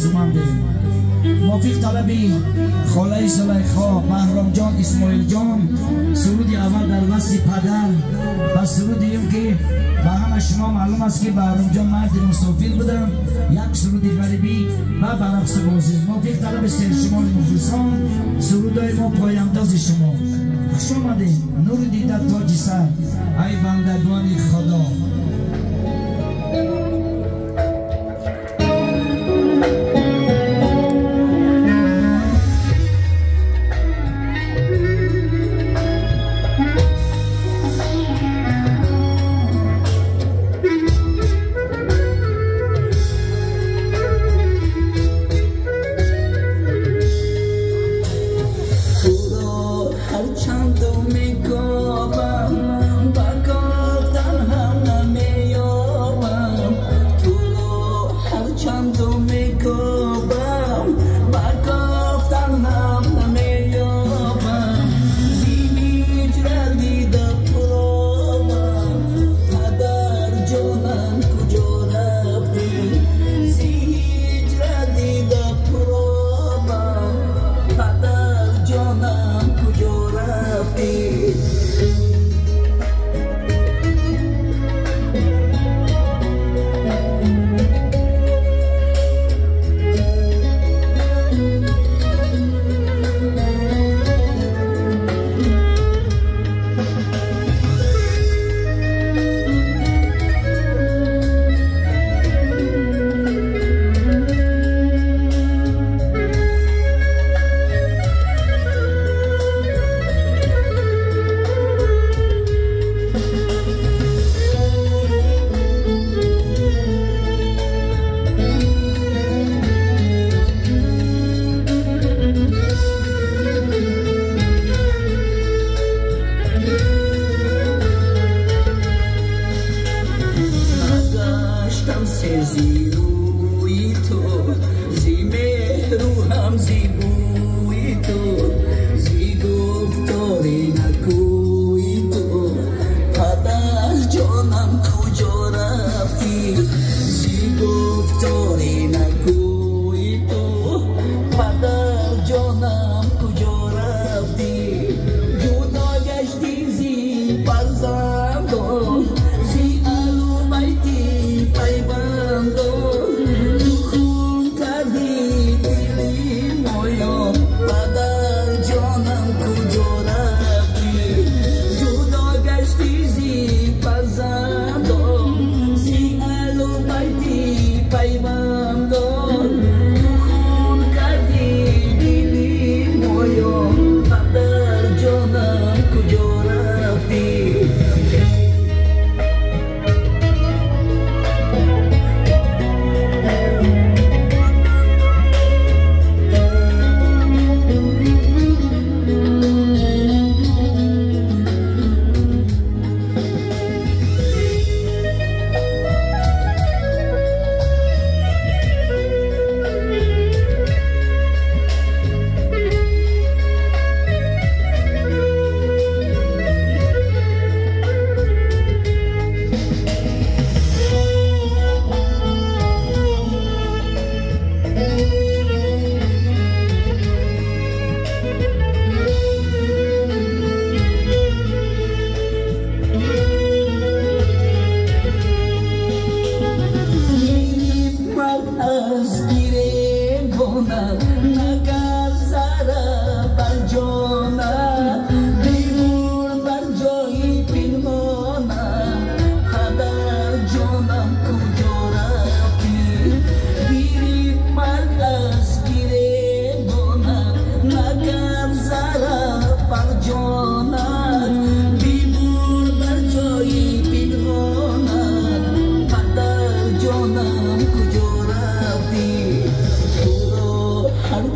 زمانده موافق طلبی خاله زلیخا بهرام جان اسماعیل جان سرود اول در وصف پدر و سرود این که به همه شما معلوم است که بهرام جان مرد مسافر بودن یک سرود غریبی و برعکس بازی موافق طلب سر شما مخلصان سرودای ما پایانداز شما خوش آمدید نور دیده تاج سر ای بندگان خدا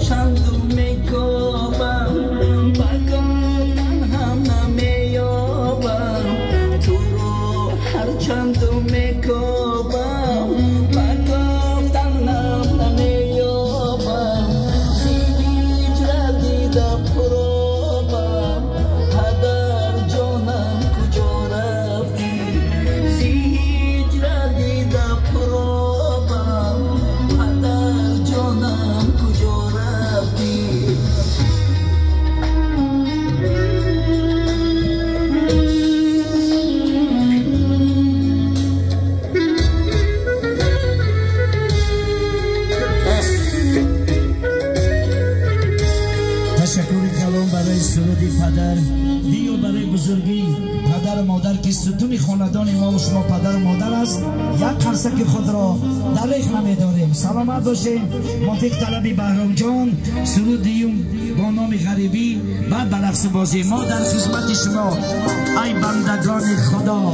Chandu me go برای سرودی پدر، دیو برای بزرگی پدر و مادر که ستون خاندان ما و شما پدر و مادر است. یک قرصک خود را دریغ نمی‌داریم. سلامت باشین. موفق طلبی بهرام جان سرود دیوم با نام غریبی بعد برقص بازی ما در خدمت شما ای بندگان خدا.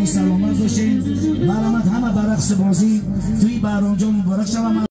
سلامت باشین. مرحمت همه برقص بازی توی بهرام جان مبارک شوم.